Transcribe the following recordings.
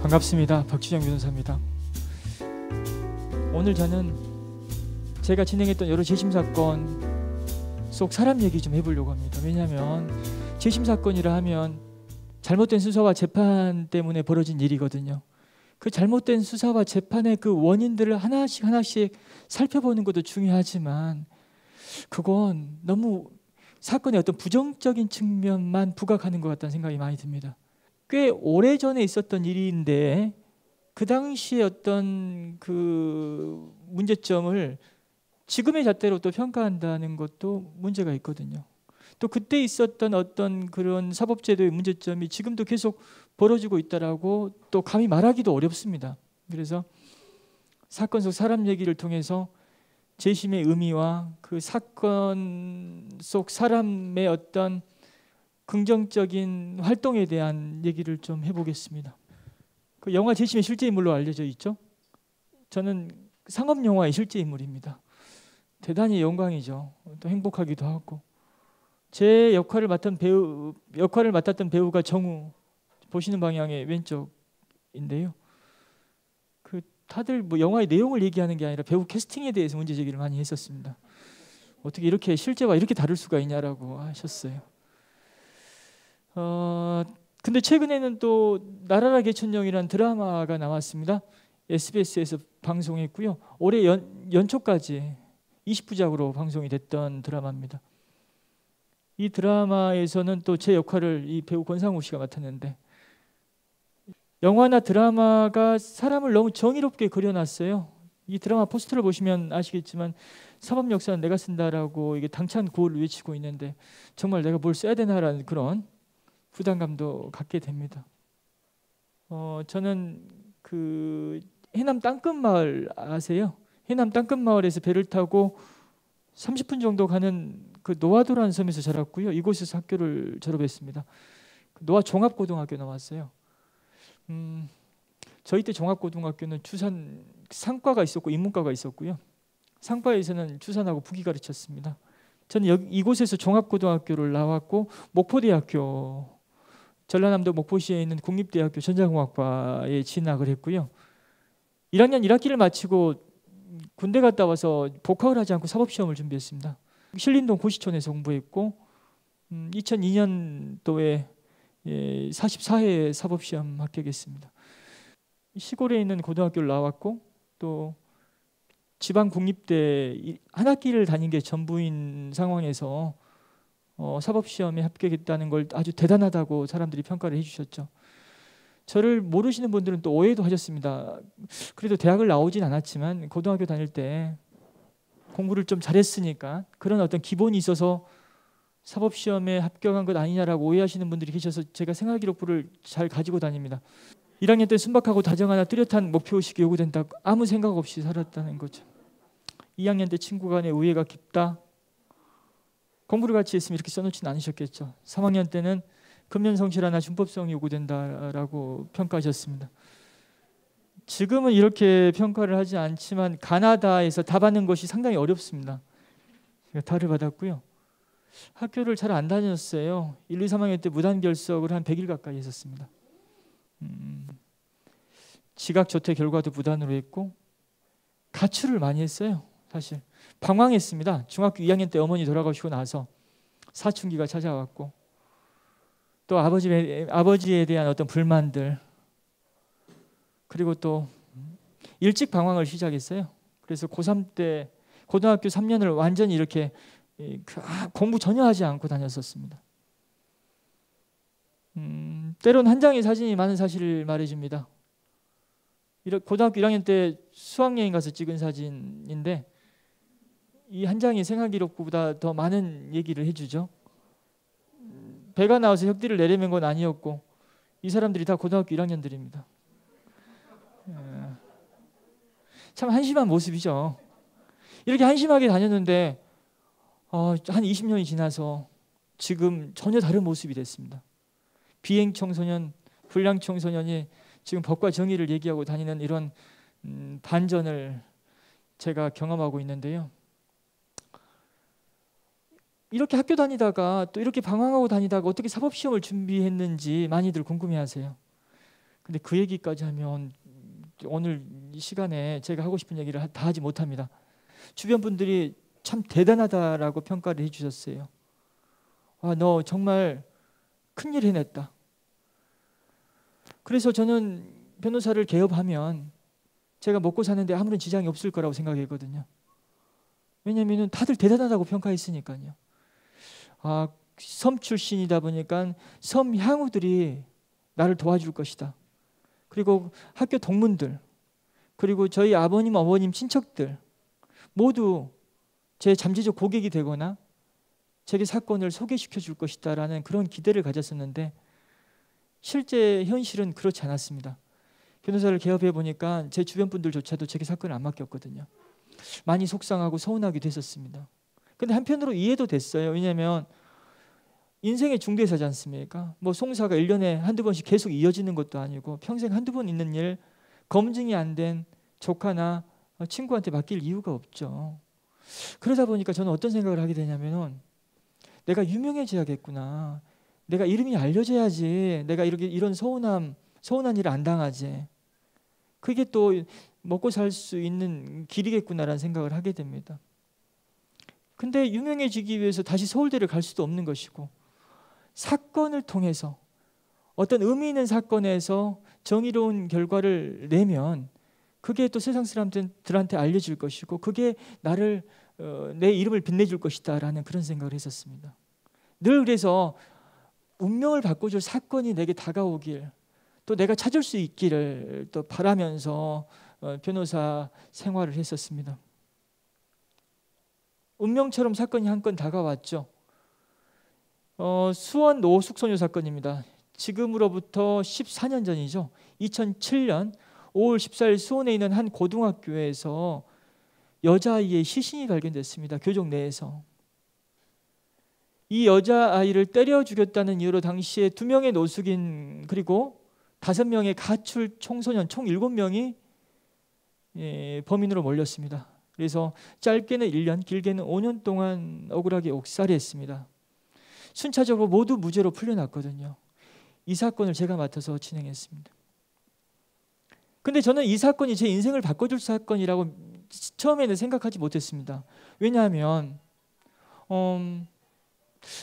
반갑습니다. 박주정 변호사입니다. 오늘 저는 제가 진행했던 여러 재심 사건 속 사람 얘기 좀 해보려고 합니다. 왜냐하면 재심 사건이라 하면 잘못된 수사와 재판 때문에 벌어진 일이거든요. 그 잘못된 수사와 재판의 그 원인들을 하나씩 살펴보는 것도 중요하지만 그건 너무 사건의 어떤 부정적인 측면만 부각하는 것 같다는 생각이 많이 듭니다. 꽤 오래전에 있었던 일인데 그 당시에 어떤 그 문제점을 지금의 잣대로 또 평가한다는 것도 문제가 있거든요. 또 그때 있었던 어떤 그런 사법제도의 문제점이 지금도 계속 벌어지고 있다라고 또 감히 말하기도 어렵습니다. 그래서 사건 속 사람 얘기를 통해서 재심의 의미와 그 사건 속 사람의 어떤 긍정적인 활동에 대한 얘기를 좀 해보겠습니다. 그 영화 재심의 실제 인물로 알려져 있죠. 저는 상업 영화의 실제 인물입니다. 대단히 영광이죠. 또 행복하기도 하고. 제 역할을 맡았던 배우가 정우, 보시는 방향의 왼쪽인데요. 그 다들 뭐 영화의 내용을 얘기하는 게 아니라 배우 캐스팅에 대해서 문제 제기를 많이 했었습니다. 어떻게 이렇게 실제와 이렇게 다를 수가 있냐라고 하셨어요. 근데 최근에는 또 나라라 개천령이라는 드라마가 나왔습니다. SBS에서 방송했고요. 올해 연초까지 20부작으로 방송이 됐던 드라마입니다. 이 드라마에서는 또 제 역할을 이 배우 권상우 씨가 맡았는데 영화나 드라마가 사람을 너무 정의롭게 그려놨어요. 이 드라마 포스터를 보시면 아시겠지만 사법 역사는 내가 쓴다라고 이게 당찬 구호를 외치고 있는데 정말 내가 뭘 써야 되나라는 그런 부담감도 갖게 됩니다. 저는 그 해남 땅끝마을 아세요? 해남 땅끝마을에서 배를 타고 30분 정도 가는 그 노화도라는 섬에서 자랐고요. 이곳에서 학교를 졸업했습니다. 노화 종합고등학교 나왔어요. 저희 때 종합고등학교는 추산 상과가 있었고 인문과가 있었고요. 상과에서는 추산하고 국이 가르쳤습니다. 저는 이곳에서 종합고등학교를 나왔고 목포대학교, 전라남도 목포시에 있는 국립대학교 전자공학과에 진학을 했고요. 1학년 1학기를 마치고 군대 갔다 와서 복학을 하지 않고 사법시험을 준비했습니다. 신림동 고시촌에서 공부했고 2002년도에 44회 사법시험 합격했습니다. 시골에 있는 고등학교를 나왔고 또 지방 국립대 한 학기를 다닌 게 전부인 상황에서 사법시험에 합격했다는 걸 아주 대단하다고 사람들이 평가를 해주셨죠. 저를 모르시는 분들은 또 오해도 하셨습니다. 그래도 대학을 나오진 않았지만 고등학교 다닐 때 공부를 좀 잘했으니까 그런 어떤 기본이 있어서 사법시험에 합격한 것 아니냐라고 오해하시는 분들이 계셔서 제가 생활기록부를 잘 가지고 다닙니다. 1학년 때 순박하고 다정하나 뚜렷한 목표의식이 요구된다. 아무 생각 없이 살았다는 거죠. 2학년 때 친구 간의 우애가 깊다. 공부를 같이 했으면 이렇게 써놓지는 않으셨겠죠. 3학년 때는 근면성실하나 준법성이 요구된다라고 평가하셨습니다. 지금은 이렇게 평가를 하지 않지만 가나다에서 다 받는 것이 상당히 어렵습니다. 제가 다를 받았고요. 학교를 잘 안 다녔어요. 1, 2, 3학년 때 무단결석을 한 100일 가까이 했었습니다. 지각조퇴 결과도 무단으로 했고 가출을 많이 했어요. 사실 방황했습니다. 중학교 2학년 때 어머니 돌아가시고 나서 사춘기가 찾아왔고 또 아버지에 대한 어떤 불만들 그리고 또 일찍 방황을 시작했어요. 그래서 고3 때 고등학교 3년을 완전히 이렇게 공부 전혀 하지 않고 다녔었습니다. 때론 한 장의 사진이 많은 사실을 말해줍니다. 고등학교 1학년 때 수학여행 가서 찍은 사진인데 이 한 장이 생활기록부보다 더 많은 얘기를 해주죠. 배가 나와서 혁디를 내려맨 건 아니었고 이 사람들이 다 고등학교 1학년들입니다. 참 한심한 모습이죠. 이렇게 한심하게 다녔는데 한 20년이 지나서 지금 전혀 다른 모습이 됐습니다. 비행 청소년, 불량 청소년이 지금 법과 정의를 얘기하고 다니는 이런 반전을 제가 경험하고 있는데요. 이렇게 학교 다니다가 또 이렇게 방황하고 다니다가 어떻게 사법시험을 준비했는지 많이들 궁금해하세요. 근데 그 얘기까지 하면 오늘 이 시간에 제가 하고 싶은 얘기를 다 하지 못합니다. 주변 분들이 참 대단하다라고 평가를 해주셨어요. 너 정말 큰일 해냈다. 그래서 저는 변호사를 개업하면 제가 먹고 사는데 아무런 지장이 없을 거라고 생각했거든요. 왜냐하면 다들 대단하다고 평가했으니까요. 섬 출신이다 보니까 섬 향후들이 나를 도와줄 것이다. 그리고 학교 동문들, 그리고 저희 아버님, 어머님, 친척들 모두 제 잠재적 고객이 되거나 제게 사건을 소개시켜 줄 것이다 라는 그런 기대를 가졌었는데 실제 현실은 그렇지 않았습니다. 변호사를 개업해 보니까 제 주변 분들조차도 제게 사건을 안 맡겼거든요. 많이 속상하고 서운하기도 했었습니다. 근데 한편으로 이해도 됐어요. 왜냐하면 인생의 중대사지 않습니까? 뭐 송사가 1년에 한두 번씩 계속 이어지는 것도 아니고 평생 한두 번 있는 일 검증이 안 된 조카나 친구한테 맡길 이유가 없죠. 그러다 보니까 저는 어떤 생각을 하게 되냐면은 내가 유명해져야겠구나. 내가 이름이 알려져야지 내가 이런 서운한 일을 안 당하지. 그게 또 먹고 살 수 있는 길이겠구나라는 생각을 하게 됩니다. 근데 유명해지기 위해서 다시 서울대를 갈 수도 없는 것이고 사건을 통해서 어떤 의미 있는 사건에서 정의로운 결과를 내면 그게 또 세상 사람들한테 알려질 것이고 그게 내 이름을 빛내줄 것이다 라는 그런 생각을 했었습니다. 늘 그래서 운명을 바꿔줄 사건이 내게 다가오길 또 내가 찾을 수 있기를 또 바라면서 변호사 생활을 했었습니다. 운명처럼 사건이 한 건 다가왔죠. 수원 노숙소녀 사건입니다. 지금으로부터 14년 전이죠. 2007년 5월 14일 수원에 있는 한 고등학교에서 여자아이의 시신이 발견됐습니다. 교정 내에서. 이 여자아이를 때려 죽였다는 이유로 당시에 2명의 노숙인 그리고 5명의 가출 청소년 총 7명이 범인으로 몰렸습니다. 그래서 짧게는 1년, 길게는 5년 동안 억울하게 옥살이했습니다. 순차적으로 모두 무죄로 풀려났거든요. 이 사건을 제가 맡아서 진행했습니다. 근데 저는 이 사건이 제 인생을 바꿔줄 사건이라고 처음에는 생각하지 못했습니다. 왜냐하면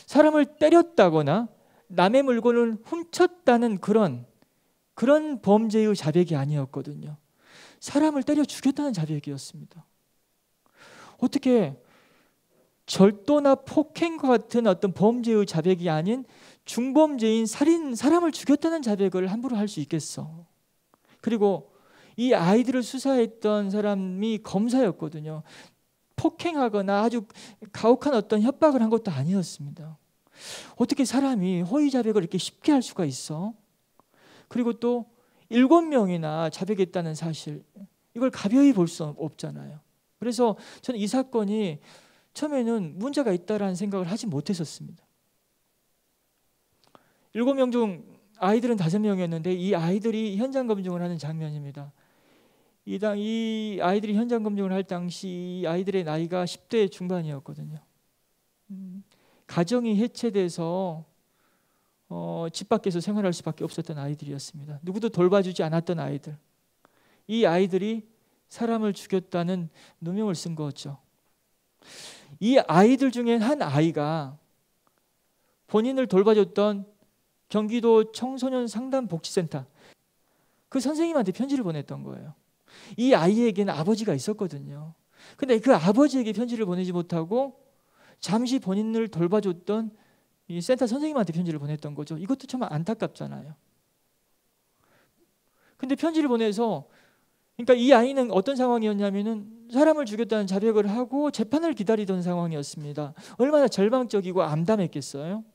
사람을 때렸다거나 남의 물건을 훔쳤다는 그런 범죄의 자백이 아니었거든요. 사람을 때려 죽였다는 자백이었습니다. 어떻게 절도나 폭행과 같은 어떤 범죄의 자백이 아닌 중범죄인 사람을 죽였다는 자백을 함부로 할 수 있겠어. 그리고 이 아이들을 수사했던 사람이 검사였거든요. 폭행하거나 아주 가혹한 어떤 협박을 한 것도 아니었습니다. 어떻게 사람이 허위 자백을 이렇게 쉽게 할 수가 있어? 그리고 또 7명이나 자백했다는 사실, 이걸 가벼이 볼 수 없잖아요. 그래서 저는 이 사건이 처음에는 문제가 있다라는 생각을 하지 못했었습니다. 7명 중 아이들은 5명이었는데 이 아이들이 현장 검증을 하는 장면입니다. 이 아이들이 현장 검증을 할 당시 이 아이들의 나이가 10대 중반이었거든요. 가정이 해체돼서 집 밖에서 생활할 수밖에 없었던 아이들이었습니다. 누구도 돌봐주지 않았던 아이들. 이 아이들이 사람을 죽였다는 누명을 쓴 거죠. 이 아이들 중에 한 아이가 본인을 돌봐줬던 경기도 청소년 상담복지센터 그 선생님한테 편지를 보냈던 거예요. 이 아이에게는 아버지가 있었거든요. 근데 그 아버지에게 편지를 보내지 못하고 잠시 본인을 돌봐줬던 이 센터 선생님한테 편지를 보냈던 거죠. 이것도 참 안타깝잖아요. 근데 편지를 보내서 그러니까 이 아이는 어떤 상황이었냐면은 사람을 죽였다는 자백을 하고 재판을 기다리던 상황이었습니다. 얼마나 절망적이고 암담했겠어요.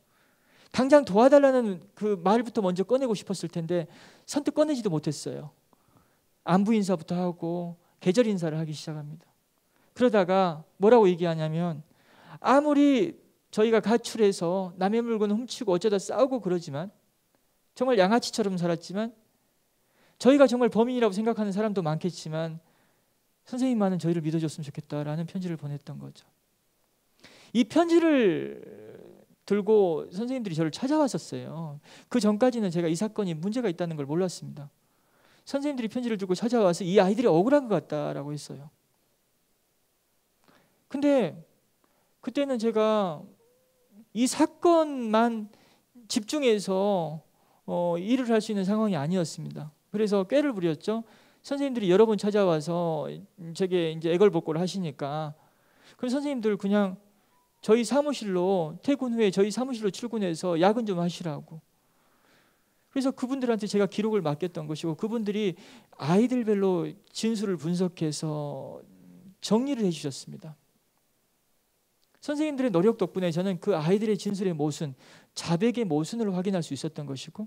당장 도와달라는 그 말부터 먼저 꺼내고 싶었을 텐데 선뜻 꺼내지도 못했어요. 안부 인사부터 하고 계절 인사를 하기 시작합니다. 그러다가 뭐라고 얘기하냐면 아무리 저희가 가출해서 남의 물건을 훔치고 어쩌다 싸우고 그러지만 정말 양아치처럼 살았지만 저희가 정말 범인이라고 생각하는 사람도 많겠지만 선생님만은 저희를 믿어줬으면 좋겠다라는 편지를 보냈던 거죠. 이 편지를 들고 선생님들이 저를 찾아왔었어요. 그 전까지는 제가 이 사건이 문제가 있다는 걸 몰랐습니다. 선생님들이 편지를 주고 찾아와서 이 아이들이 억울한 것 같다라고 했어요. 근데 그때는 제가 이 사건만 집중해서 일을 할 수 있는 상황이 아니었습니다. 그래서 꾀를 부렸죠. 선생님들이 여러 번 찾아와서 제게 이제 애걸복걸을 하시니까 그럼 선생님들 그냥 저희 사무실로 퇴근 후에 저희 사무실로 출근해서 야근 좀 하시라고. 그래서 그분들한테 제가 기록을 맡겼던 것이고 그분들이 아이들별로 진술을 분석해서 정리를 해주셨습니다. 선생님들의 노력 덕분에 저는 그 아이들의 진술의 모순, 자백의 모순을 확인할 수 있었던 것이고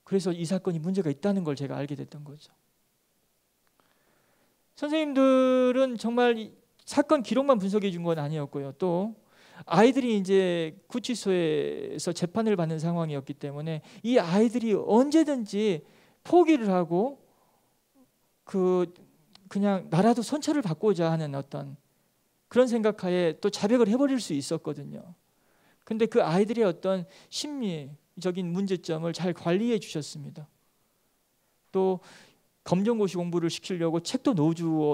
그래서 이 사건이 문제가 있다는 걸 제가 알게 됐던 거죠. 선생님들은 정말 사건 기록만 분석해 준 건 아니었고요. 또 아이들이 이제 구치소에서 재판을 받는 상황이었기 때문에 이 아이들이 언제든지 포기를 하고 그냥 나라도 선처를 받고자 하는 어떤 그런 생각하에 또 자백을 해버릴 수 있었거든요. 근데 그 아이들의 어떤 심리적인 문제점을 잘 관리해 주셨습니다. 또 검정고시 공부를 시키려고 책도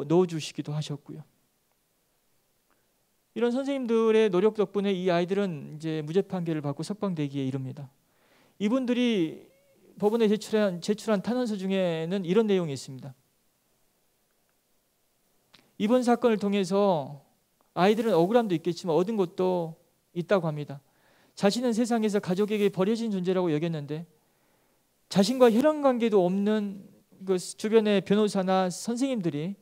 넣어주시기도 하셨고요. 이런 선생님들의 노력 덕분에 이 아이들은 이제 무죄 판결을 받고 석방되기에 이릅니다. 이분들이 법원에 제출한 탄원서 중에는 이런 내용이 있습니다. 이번 사건을 통해서 아이들은 억울함도 있겠지만 얻은 것도 있다고 합니다. 자신은 세상에서 가족에게 버려진 존재라고 여겼는데 자신과 혈연 관계도 없는 그 주변의 변호사나 선생님들이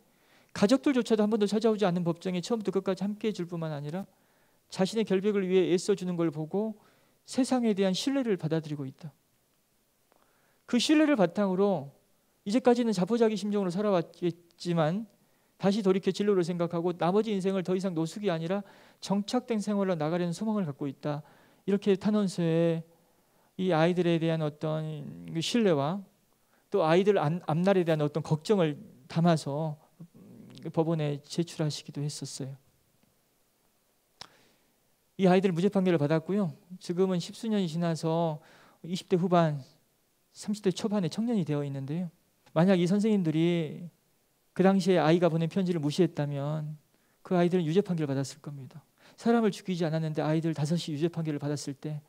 가족들조차도 한 번도 찾아오지 않는 법정에 처음부터 끝까지 함께해 줄 뿐만 아니라 자신의 결백을 위해 애써주는 걸 보고 세상에 대한 신뢰를 받아들이고 있다. 그 신뢰를 바탕으로 이제까지는 자포자기 심정으로 살아왔겠지만 다시 돌이켜 진로를 생각하고 나머지 인생을 더 이상 노숙이 아니라 정착된 생활로 나가려는 소망을 갖고 있다. 이렇게 탄원서에 이 아이들에 대한 어떤 신뢰와 또 아이들 앞날에 대한 어떤 걱정을 담아서 법원에 제출하시기도 했었어요. 이 아이들 무죄 판결을 받았고요. 지금은 십수년이 지나서 20대 후반, 30대 초반의 청년이 되어 있는데요. 만약 이 선생님들이 그 당시에 아이가 보낸 편지를 무시했다면 그 아이들은 유죄 판결을 받았을 겁니다. 사람을 죽이지 않았는데 아이들 5이 유죄 판결을 받았을 때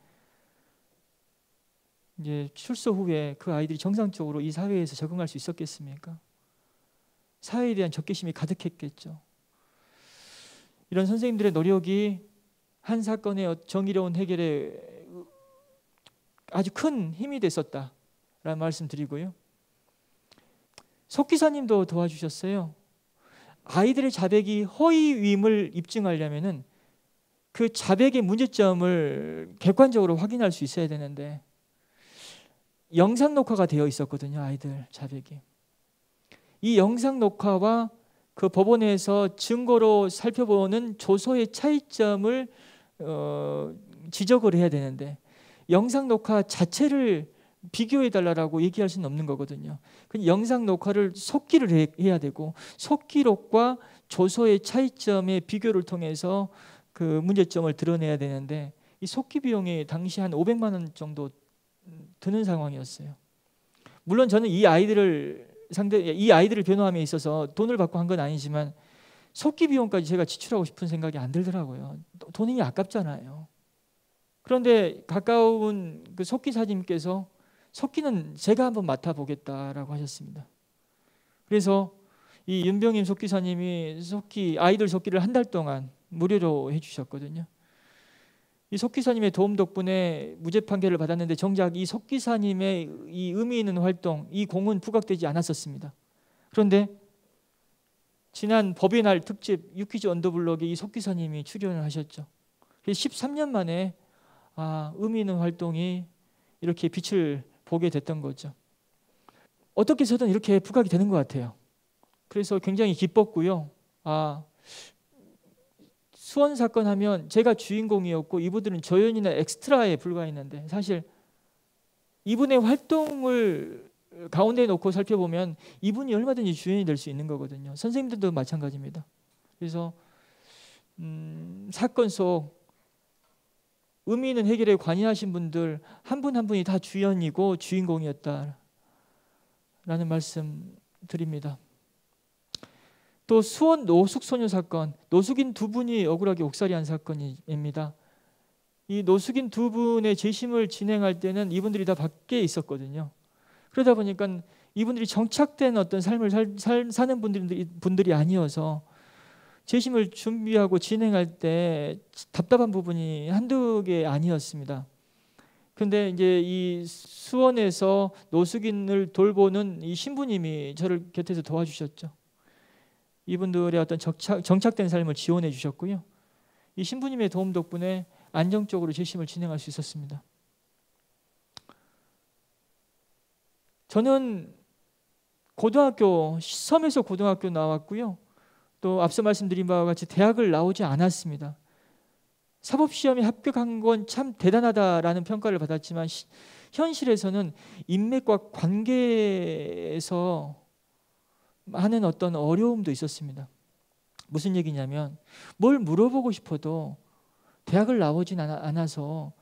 이제 출소 후에 그 아이들이 정상적으로 이 사회에서 적응할 수 있었겠습니까? 사회에 대한 적개심이 가득했겠죠. 이런 선생님들의 노력이 한 사건의 정의로운 해결에 아주 큰 힘이 됐었다라는 말씀 드리고요. 속 기사님도 도와주셨어요. 아이들의 자백이 허위임을 입증하려면은 그 자백의 문제점을 객관적으로 확인할 수 있어야 되는데 영상 녹화가 되어 있었거든요. 아이들 자백이. 이 영상 녹화와 그 법원에서 증거로 살펴보는 조서의 차이점을 지적을 해야 되는데 영상 녹화 자체를 비교해 달라고 얘기할 수는 없는 거거든요. 영상 녹화를 속기를 해야 되고 속기록과 조서의 차이점의 비교를 통해서 그 문제점을 드러내야 되는데 이 속기 비용이 당시 한 500만 원 정도 드는 상황이었어요. 물론 저는 이 아이들을 변호함에 있어서 돈을 받고 한 건 아니지만 속기 비용까지 제가 지출하고 싶은 생각이 안 들더라고요. 돈이 아깝잖아요. 그런데 가까운 그 속기사님께서 속기는 제가 한번 맡아보겠다라고 하셨습니다. 그래서 이 윤병임 속기사님이 아이들 속기를 한 달 동안 무료로 해주셨거든요. 이 속기사님의 도움 덕분에 무죄 판결을 받았는데 정작 이 속기사님의 이 의미 있는 활동, 이 공은 부각되지 않았었습니다. 그런데 지난 법의 날 특집 유퀴즈 언더블럭에 이 속기사님이 출연을 하셨죠. 13년 만에 의미 있는 활동이 이렇게 빛을 보게 됐던 거죠. 어떻게 해서든 이렇게 부각이 되는 것 같아요. 그래서 굉장히 기뻤고요. 수원 사건 하면 제가 주인공이었고 이분들은 조연이나 엑스트라에 불과했는데 사실 이분의 활동을 가운데에 놓고 살펴보면 이분이 얼마든지 주연이 될 수 있는 거거든요. 선생님들도 마찬가지입니다. 그래서 사건 속 의미 있는 해결에 관여하신 분들 한 분 한 분이 다 주연이고 주인공이었다라는 라는 말씀 드립니다. 또 수원 노숙 소녀 사건, 노숙인 두 분이 억울하게 옥살이한 사건입니다. 이 노숙인 두 분의 재심을 진행할 때는 이분들이 다 밖에 있었거든요. 그러다 보니까 이분들이 정착된 어떤 삶을 사는 분들이 아니어서 재심을 준비하고 진행할 때 답답한 부분이 한두 개 아니었습니다. 근데 이제 이 수원에서 노숙인을 돌보는 이 신부님이 저를 곁에서 도와주셨죠. 이분들의 어떤 정착된 삶을 지원해 주셨고요. 이 신부님의 도움 덕분에 안정적으로 재심을 진행할 수 있었습니다. 저는 섬에서 고등학교 나왔고요. 또 앞서 말씀드린 바와 같이 대학을 나오지 않았습니다. 사법시험에 합격한 건 참 대단하다라는 평가를 받았지만 현실에서는 인맥과 관계에서 하는 어떤 어려움도 있었습니다. 무슨 얘기냐면 뭘 물어보고 싶어도 대학을 나오진 않아서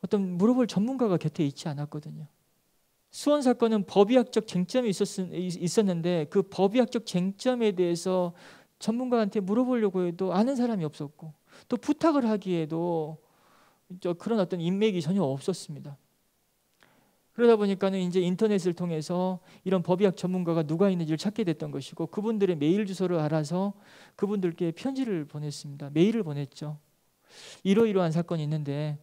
어떤 물어볼 전문가가 곁에 있지 않았거든요. 수원 사건은 법의학적 쟁점이 있었는데 그 법의학적 쟁점에 대해서 전문가한테 물어보려고 해도 아는 사람이 없었고 또 부탁을 하기에도 그런 어떤 인맥이 전혀 없었습니다. 그러다 보니까는 이제 인터넷을 통해서 이런 법의학 전문가가 누가 있는지를 찾게 됐던 것이고 그분들의 메일 주소를 알아서 그분들께 편지를 보냈습니다. 메일을 보냈죠. 이러이러한 사건이 있는데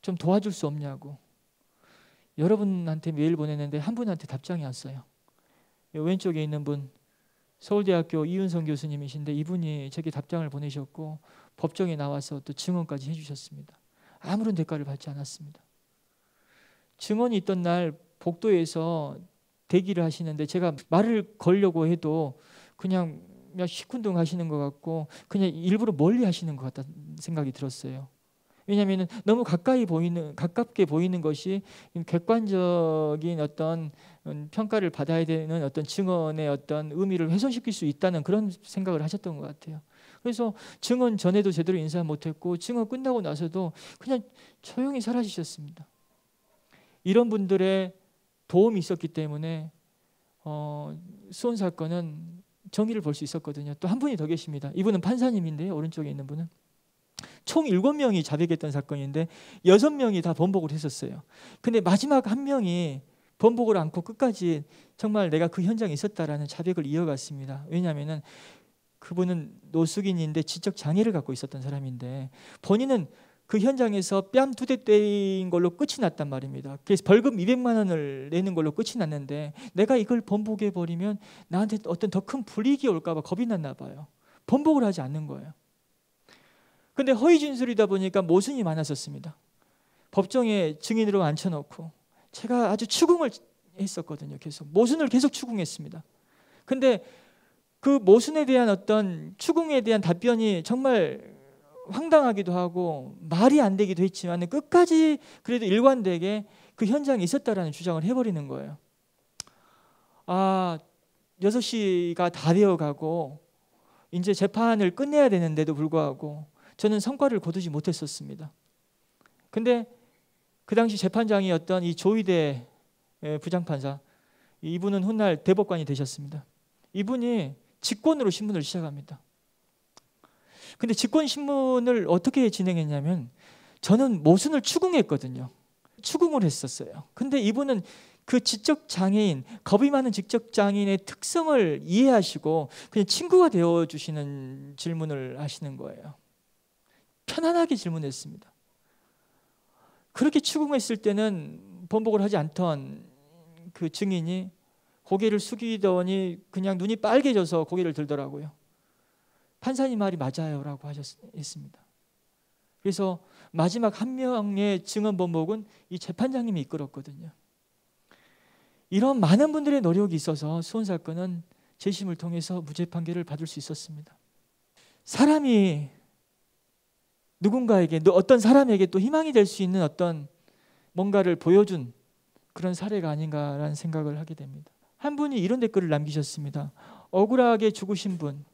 좀 도와줄 수 없냐고. 여러분한테 메일 보냈는데 한 분한테 답장이 왔어요. 왼쪽에 있는 분 서울대학교 이윤성 교수님이신데 이분이 제게 답장을 보내셨고 법정에 나와서 또 증언까지 해주셨습니다. 아무런 대가를 받지 않았습니다. 증언이 있던 날 복도에서 대기를 하시는데 제가 말을 걸려고 해도 그냥 시큰둥 하시는 것 같고 그냥 일부러 멀리 하시는 것 같다는 생각이 들었어요. 왜냐하면 너무 가깝게 보이는 것이 객관적인 어떤 평가를 받아야 되는 어떤 증언의 어떤 의미를 훼손시킬 수 있다는 그런 생각을 하셨던 것 같아요. 그래서 증언 전에도 제대로 인사 못했고 증언 끝나고 나서도 그냥 조용히 사라지셨습니다. 이런 분들의 도움이 있었기 때문에 수원 사건은 정의를 볼 수 있었거든요. 또 한 분이 더 계십니다. 이분은 판사님인데요. 오른쪽에 있는 분은 총 7명이 자백했던 사건인데 6명이 다 번복을 했었어요. 근데 마지막 한 명이 번복을 않고 끝까지 정말 내가 그 현장에 있었다라는 자백을 이어갔습니다. 왜냐하면 그분은 노숙인인데 지적 장애를 갖고 있었던 사람인데 본인은 그 현장에서 뺨 2대 때린 걸로 끝이 났단 말입니다. 그래서 벌금 200만 원을 내는 걸로 끝이 났는데 내가 이걸 번복해버리면 나한테 어떤 더 큰 불이익이 올까 봐 겁이 났나 봐요. 번복을 하지 않는 거예요. 근데 허위 진술이다 보니까 모순이 많았었습니다. 법정에 증인으로 앉혀놓고 제가 아주 추궁을 했었거든요. 계속 모순을 계속 추궁했습니다. 근데 그 모순에 대한 어떤 추궁에 대한 답변이 정말 황당하기도 하고 말이 안 되기도 했지만 끝까지 그래도 일관되게 그 현장에 있었다라는 주장을 해버리는 거예요. 6시가 다 되어가고 이제 재판을 끝내야 되는데도 불구하고 저는 성과를 거두지 못했었습니다. 근데 그 당시 재판장이었던 이 조희대 부장판사, 이분은 훗날 대법관이 되셨습니다. 이분이 직권으로 신문을 시작합니다. 근데 직권 신문을 어떻게 진행했냐면 저는 모순을 추궁했거든요. 추궁을 했었어요. 근데 이분은 그 지적 장애인, 겁이 많은 지적 장애인의 특성을 이해하시고 그냥 친구가 되어 주시는 질문을 하시는 거예요. 편안하게 질문했습니다. 그렇게 추궁했을 때는 번복을 하지 않던 그 증인이 고개를 숙이더니 그냥 눈이 빨개져서 고개를 들더라고요. 판사님 말이 맞아요라고 했습니다. 그래서 마지막 한 명의 증언 번복은 이 재판장님이 이끌었거든요. 이런 많은 분들의 노력이 있어서 수원 사건은 재심을 통해서 무죄 판결을 받을 수 있었습니다. 사람이 누군가에게 어떤 사람에게 또 희망이 될 수 있는 어떤 뭔가를 보여준 그런 사례가 아닌가라는 생각을 하게 됩니다. 한 분이 이런 댓글을 남기셨습니다. 억울하게 죽으신 분,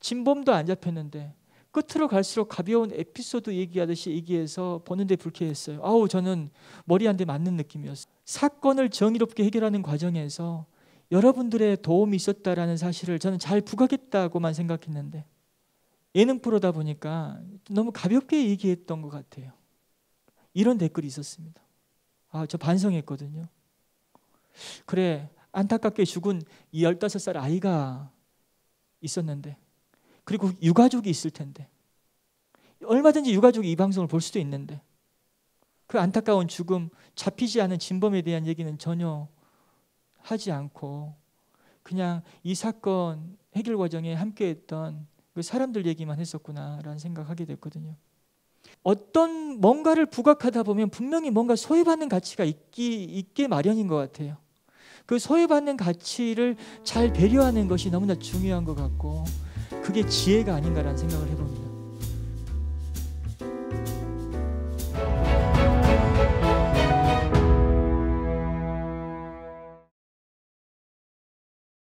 진범도 안 잡혔는데 끝으로 갈수록 가벼운 에피소드 얘기하듯이 얘기해서 보는데 불쾌했어요. 저는 머리 한 대 맞는 느낌이었어요. 사건을 정의롭게 해결하는 과정에서 여러분들의 도움이 있었다라는 사실을 저는 잘 부각했다고만 생각했는데 예능 프로다 보니까 너무 가볍게 얘기했던 것 같아요. 이런 댓글이 있었습니다. 저 반성했거든요. 그래, 안타깝게 죽은 이 15살 아이가 있었는데, 그리고 유가족이 있을 텐데, 얼마든지 유가족이 이 방송을 볼 수도 있는데, 그 안타까운 죽음, 잡히지 않은 진범에 대한 얘기는 전혀 하지 않고 그냥 이 사건 해결 과정에 함께했던 그 사람들 얘기만 했었구나라는 생각하게 됐거든요. 어떤 뭔가를 부각하다 보면 분명히 뭔가 소외받는 가치가 있게 마련인 것 같아요. 그 소외받는 가치를 잘 배려하는 것이 너무나 중요한 것 같고, 그게 지혜가 아닌가라는 생각을 해봅니다.